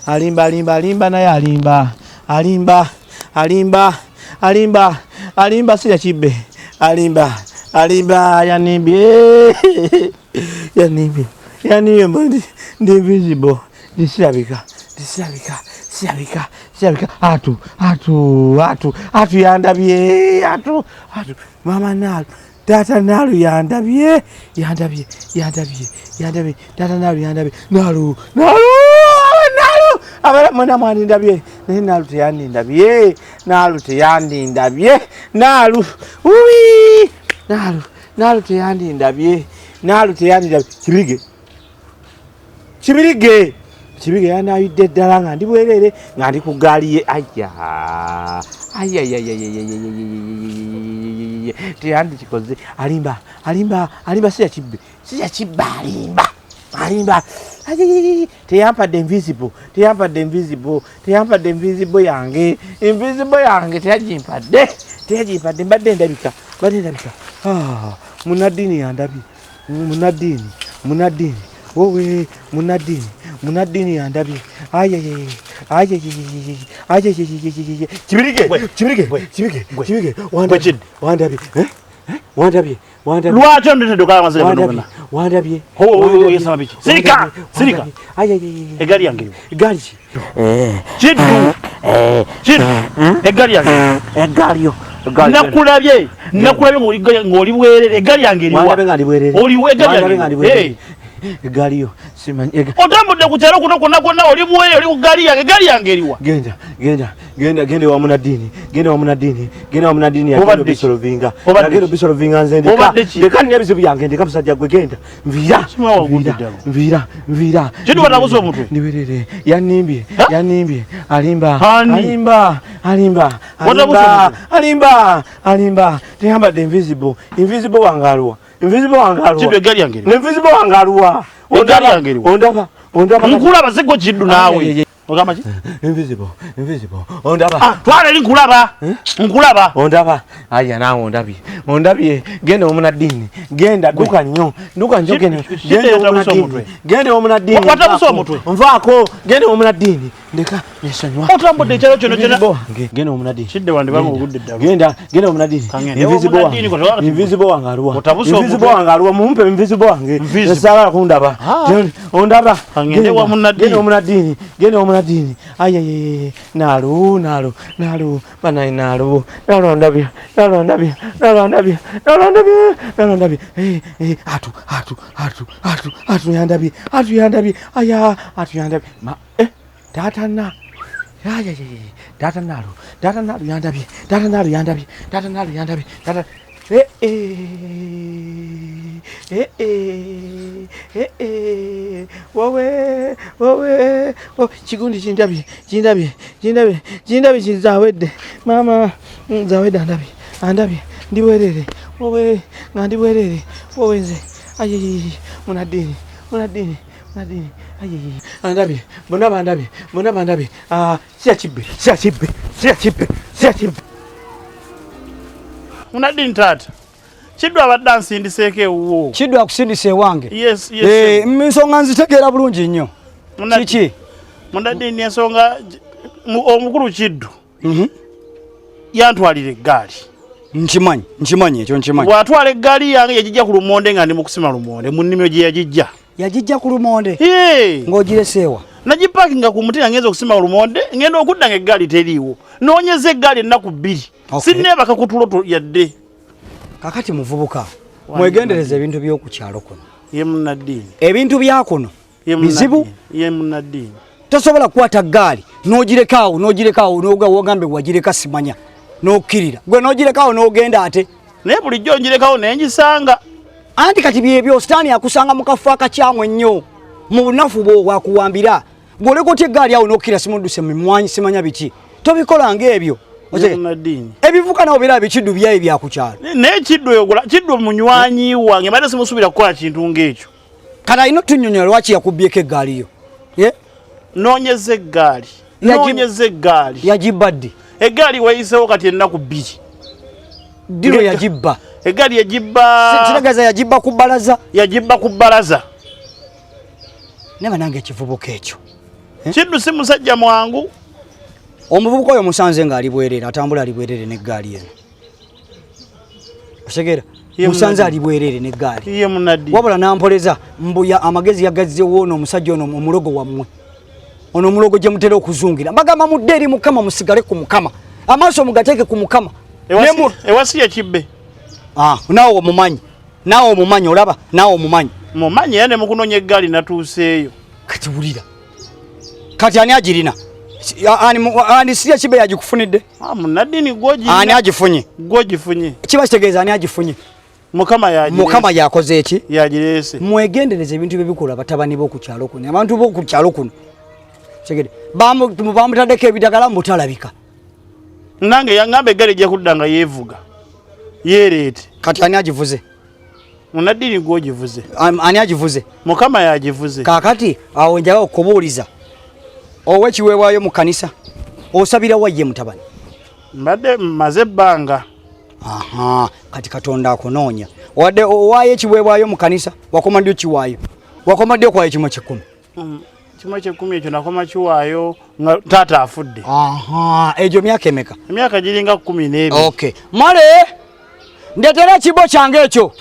Alimba naye alimba si yakibe alimba yanibye mbodi ndi invisible disirabika atu yandabye atu mama nalu Data nalu yandabye data nalu yandabye nalu abala mwana mwani ndabye nalu teyandindabye nalu teyandindabye nalu teyandindabye kibirige yanayidde ddala nga ndi bwerere nga ndi ku gaali ye teyandi kikoze alimba si yakibba alimba teyampadde invisible yange teyagimpadde mbadde ndabika Munadiini yandabye Munadiini wowe Munadiini yandabye kibirige wandabye lwaki ondeteddokala amaziga wandabye yesaba biki sirika egali yange kiddu egali yange nakulabye ng'oli bwerere egali yange eriwa egaliyo simanyi otambudde ku kyalo kuno kwonna oli bwerere oli ku gali yange eriwa genda wa Munadiini yagenda bisolovinga nze ndeka nina ebizibu yange ndeka musajja gwe genda nviira kidu batabuza omutwe ndiberere yanimbye alimba teyambadde invisible wangalwa ondaba nkulaba seggo kiddu naawe ogamba ki invisible ondaba twala eri nkulaba ondaba aya naawe ondabye genda Munadiini genda duka nnyo genda Munadiini watabusa omutwe nvaako genda Munadiini ndeka nesanywa otambudde ekyalo kyono genda Munadiini kidde wandibanga ogudde ddala genda Munadiini invisible wangalwa mumpe invisible wange esagala kundaba ondaba genda Munadiini ayaye nalu banayi nalu ondabye atu yandabye tata nalu yandabye wowe chigundi chindabye chizawedde mama zawedde andabye ndibwerere wowe nga ndibwerere wowe nze ayi Munadiini ayi andabye bonna bandabye siyakibbe Munadiini taata kiddu abadde ansindiseeko ewuwo kiddu akusindisa ewange yes ensonga nzitegeera bulungi nnyo kiki Munadiini ensonga omukulu kiddu yantwalira eggaali nkimanyi ekyo nkimanyi bw'atwala eggaali yange yagijja ku lumonde nga ndi mu kusima lumonde mu nnimiro gye yagijja ku lumonde ng'ogireseewa nagipakinga ku muti ngenza okusima lumonde ngenda okudda nga eggaali teriiwo noonyeza eggaali ennaku 2 sinneebaka ku tulo yadde kakati muvubuka mwegendereza ebintu by'oku kyalo kuno ye Munadiini ebintu bya kuno bizibu ye Munadiini tosobola kukwata ggaali n'ogirekawo n'ogambe wagireka simanya n'okkirira gwe n'ogirekawo n'ogenda ate naye bulijjo njirekawo naye ngisanga anti kati byebyo sitaani akusanga mu kafo akakyamu ennyo mu bunafu bwo bwakuwambira ng'oleka otya eggaali awo n'okkira simudduse mimwanyi simanya biki tobikola ng'ebyo ebivuka nabo bera bikiddu byaye bya ku kyalo naye kiddu munywanyi wange mbadde simusuubira kukola kintu ng'ekyo kati alina otunnyonnyola lwaki yakubyeko eggaaliyo noonyeza eggaali yagibba yagibba ddi eggaali wayiseewo kati ennaku 2 diro yagibba Eggali yagibba kiragaza yagibba ku bbalaza. Yagibba ku bbalaza. Nema nange kivubuka ekyo. Kiddu si musajja mwangu. Omuvubuka oyo musanze ng'ali bwerere atambula ali bwerere n'eggaali eno. Osegera musanze ali bwerere n'eggaali. Ye Munadiini. Wabula nampoleza mbuya amagezi yagazze wono omusajja ono omulogo wammwe. Ono omulogo gye mutera okuzungira. Bagamba mudde eri Mukama musigale ku Mukama. Amaaso mugateeke ku Mukama. Ewasi yakibbe. Naawe omumanyi. Naawe omumanyi olaba naawe omumanyi. Mumanyi yane mukunoonya eggaali natuuseeyo. Kati wulira. Kati ani agirina? Ani siya kibe yagikufunidde? Munadiini gwogi. Ani agifunye? Gwogifunye. Kiba kitegeeza ani agifunye? Mukama yakoze eki? Yagireese. Mwegendereze ebintu bibikola batabani b'oku kyalo kuno. Abantu b'oku kyalo kuno. Segede. Bamutaddeko ebidagala mutalabika. Nange yangamba eggaali ejja kudda nga yeevuga. Yeereete. Kati ani agivuze? Munadiini gwogivuze. Ani agivuze? Mukama yagivuze. Kakati awo njaga okubuuliza. Owekiweebwayo mu kanisa. Osabira wayye mutabani. Mbadde maze ebbanga. Kati Katonda akunoonya. Wadde owaayo ekiweebwayo mu kanisa wakoma ddi okiwaayo? Wakoma ddi okwayo kimu ky'ekkumi? Kimu ky'ekkumi ekyo nakoma kiwaayo nga taata afudde. Egyo myaka emeka? Emyaka giringa 12. Okay. Male ndetera ekibo kyange ekyo.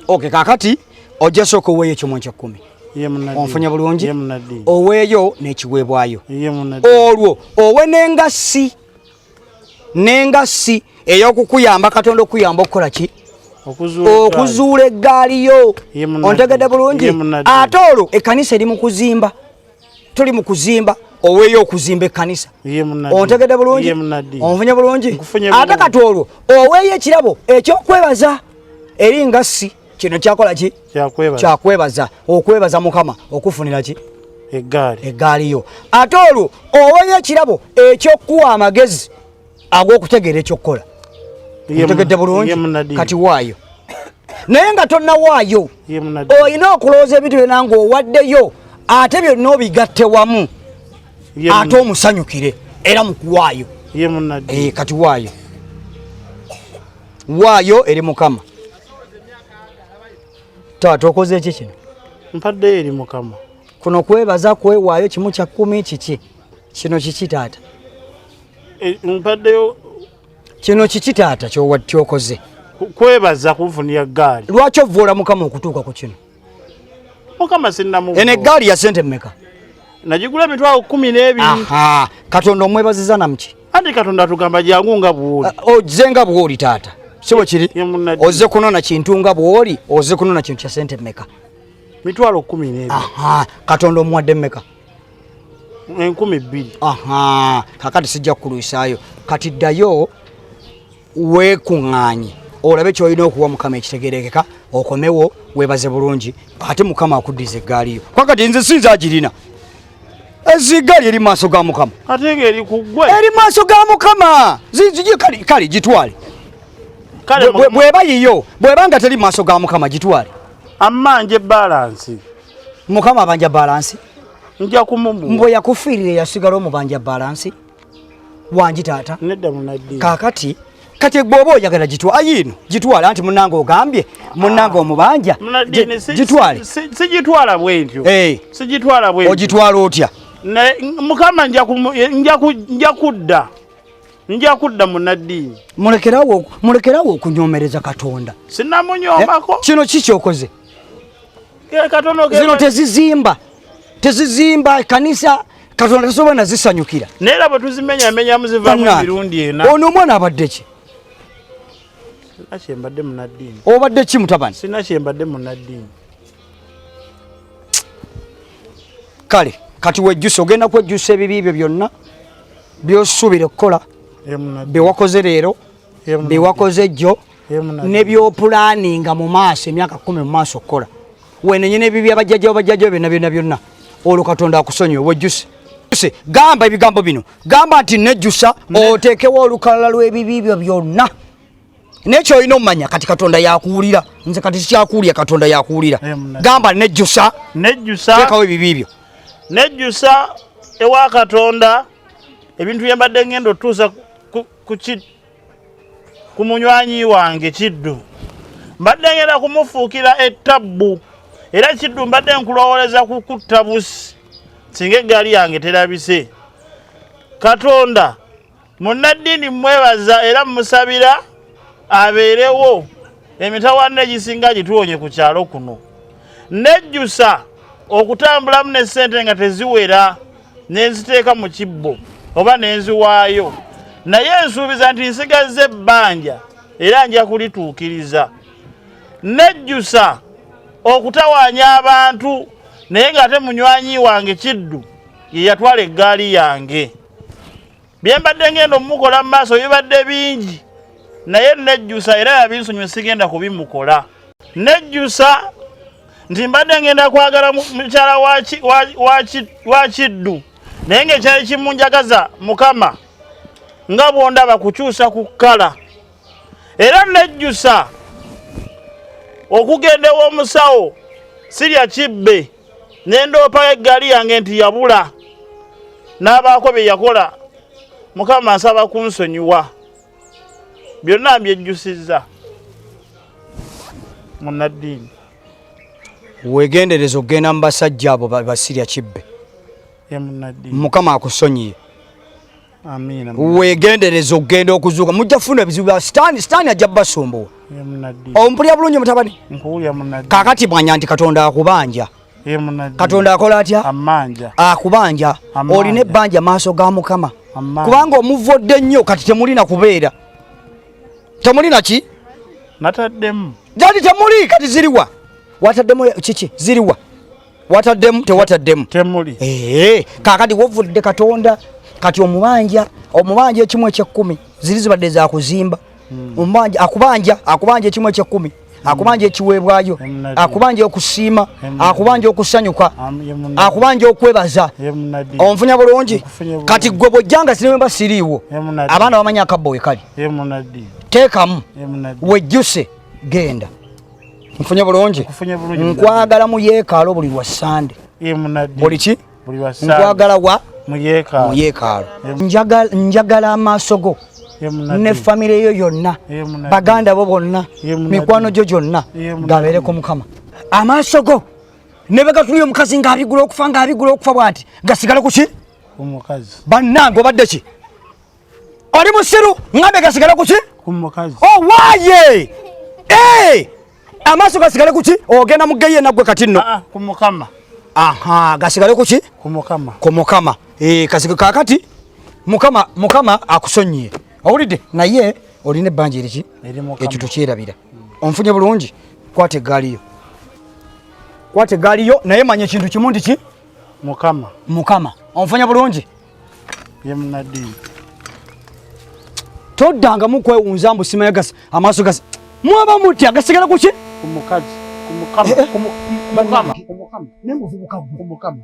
Okay, kakati ojja sooka oweeyo ekimu ky'ekkumi. Onfunya bulungi oweeyo n'ekiweebwayo. Olwo owe n'engassi ey'okukuyamba Katonda okuyamba okukola ki? Okuzuula eggaali yo. Ontegedde bulungi? Ate olwo ekkanisa eri mu kuzimba. Tuli mu kuzimba oweeyo okuzimba ekkanisa. Ontegedde bulungi? Onfunya bulungi? Ate kati olwo oweeyo ekirabo eky'okwebaza eri ngassi. Kino kyakola ki? Kyakwebaza. Okwebaza Mukama okufunira ki? Eggaali yo. Ate olwo oweeyo ekirabo eky'okkuwa amagezi ag'okutegeera ekyokkola. Otegedde bulungi? Kati waayo. Naye nga tonnawaayo olina okulowooza ebintu byonna ng'owaddeyo ate byonna obigatte wamu ate omusanyukire era mu kuwaayo. Kati waayo. Waayo eri Mukama. Taata okoze ki kino? Mpaddeyo eri Mukama. Kuno kwebaza kwewaayo kimu kya 10 kiki? Kino kiki taata? Mpaddeyo. Kino kiki taata ky'okoze? Kwebaza kunfunira eggaali. Lwaki ovvoola Mukama okutuuka ku kino? Mukama sinnamu. Eno eggaali ya sente mmeka? Nagigula emitwalo 12. Katonda omwebaziza namuki? Ate Katonda atugamba jangu nga bw'oli. Ozze nga bw'oli taata. Sibo kiri? Ozze kunona kintu nga bw'oli, ozze kunona kintu kya sente mmeka? Mitwalo 12. Katonda omuwadde mmeka? 12. Kakati sijja kukulwisaayo. Kati ddayo weekuŋŋaanye olabe ky'olina okuwa Mukama ekitegeerekeka okomewo weebaze bulungi ate Mukama akuddiza eggaali yo. Kakati nze sinza agirina. Eziggaali eri maaso ga Mukama. Ate ng'eri ku ggwe. Eri maaso ga Mukama. Kale gitwale. Bweba yiyo bweba nga teri maaso ga Mukama gitwale. Amanje balansi. Mukama abanja balansi. Nja kumumu. Mbo yakufiirire yasigala omubanja balansi. Wangi taata. Nedda Munadiini. Kakati kati gwoba oyagala ayino gitwala anti munnange ogambye munnange omubanja gitwale. Sigitwala bwentyo. Sigitwala bwentyo. Ogitwala otya? Mukama nja kudda Munadiini. Mulekerawo okunyomereza Katonda. Sinnamunyombako. Kino kikyokoze? Zino tezizimba kanisa Katonda tasobola nazisanyukira. Neera bwe tuzimenya muzivaamu emirundi ena. Ono omwana abadde ki? Sinnakyembadde Munadiini. Obadde ki mutabani? Sinnakyembadde Munadiini. Kale kati wejjusa ogenda kwejjusa ebibi ebyo byonna by'osuubira okukola byewakoze leero byewakoze jjo ne by'opulaaninga mu maaso emyaka 10 mu maaso okukola wenenye n'ebibi abajjajjawo byonna olwo Katonda akusonyiwe wejjuse. Gamba ebigambo bino. Gamba nti nejjusa oteekewo olukalala lw'ebibi byo byonna. Nekyo olina omumanya kati Katonda yakuwulira. Nze kati sikyakuwulira Katonda yakuwulira. Gamba nejjusa. Teekawo ebibi byo. Nejjusa ewa Katonda ebintu byembadde ngendo tuusa ku munywanyi wange Kiddu. Mbadde ngenda kumufuukira ettabbu. Era Kiddu mbadde nkulowoleza kukutta busi. Singa eggaali yange terabise. Katonda Munadiini mwebaza era musabira abeerewo emitawaana egisinga gituwonye ku kyalo kuno. Nejjusa okutambulamu ne ssente nga teziwera nenziteeka mu kibbo oba nenziwaayo. Naye nsuubiza nti nsigazze ebbanja era nja kulituukiriza. Nejjusa okutawaanya abantu naye ng'ate munywanyi wange Kiddu ye yatwala eggaali yange. Bye mbadde ngenda omukola mu maaso bibadde bingi naye nejjusa era yabinsonyiwa sigenda kubimukola. Nejjusa nti mbadde ngenda kwagala mukyala wa Kiddu naye ng'ekyali kimunjagaza Mukama nga bw'ondaba kukyusa ku kkala. Era nejjusa okugenda ew'omusawo sirya kibbe nendoopa eggaali yange nti yabula n'abaako bye yakola. Mukama nsaba kunsonyiwa byonna mbyejjusizza. Munadiini wegendereza okgenda mu basajja abo basirya kibbe. Mukama akusonyiye. Amiina. Wegendereza okgenda okuzuuka mujja kufuna ebizibu bya sitaani ajja basumbuwa. Ompulya bulungi mutabani? Nkuwulya Munadiini. Kaakati manya nti Katonda akubanja. Katonda akola atya? Amanja. Akubanja. Olina ebbanja maaso ga Mukama. Kubanga omuvodde nnyo kati temulina kubeera. Temulina ki? Nataddemu. Jadi temuli kati ziriwa. Wataddemu kiki? Ziriwa. Wataddemu tewataddemu. Temuli. Kaakati wovudde Katonda kati omubanja ekimu eky'ekkumi ziri zibadde za kuzimba. Omubanja akubanja ekimu eky'ekkumi. Akubanja ekiweebwayo, akubanja okusiima, akubanja okusanyuka, akubanja okwebaza. Onfunya bulungi kati gwe bw'ojjanga sinema siriiwo abaana bamanya akabbo we kali. Teekamu wejjuse genda. Nfunya bulungi nkwagala mu yeekalo buli lwa Sande. Buli ki? Nkwagala wa mu yeekalo. Njagala amaaso go ne famire yo yonna baganda bo bonna mikwano gyo gyonna gabeereko Mukama. Amaaso go ne begatulya omukazi ng'abigula okufa bw'ati gasigale ku ki? Omukazi. Bannange obadde ki? Oli musiru ngambe gasigale ku ki? Ku mukazi. Owaaye! Amaaso gasigale ku ki? Ogenda mu ggeyo naggwe kati nno. Ku Mukama. Gasigale ku ki? Ku Mukama. Ku Mukama. Kakati Mukama akusonyiye. Owulidde naye olina ebbanja eriki ekyo tukyerabira. Onfunye bulungi kwata eggaali yo naye manya ekintu kimu nti ki? Mukama. Onfunye bulungi ye Munadiini. Toddangamu kwewunza mbu simaye amaaso gasi mwaba mutya gasigala ku ki? Ku mukazi. Ku Mukama. Ne muvubuka. Ku Mukama.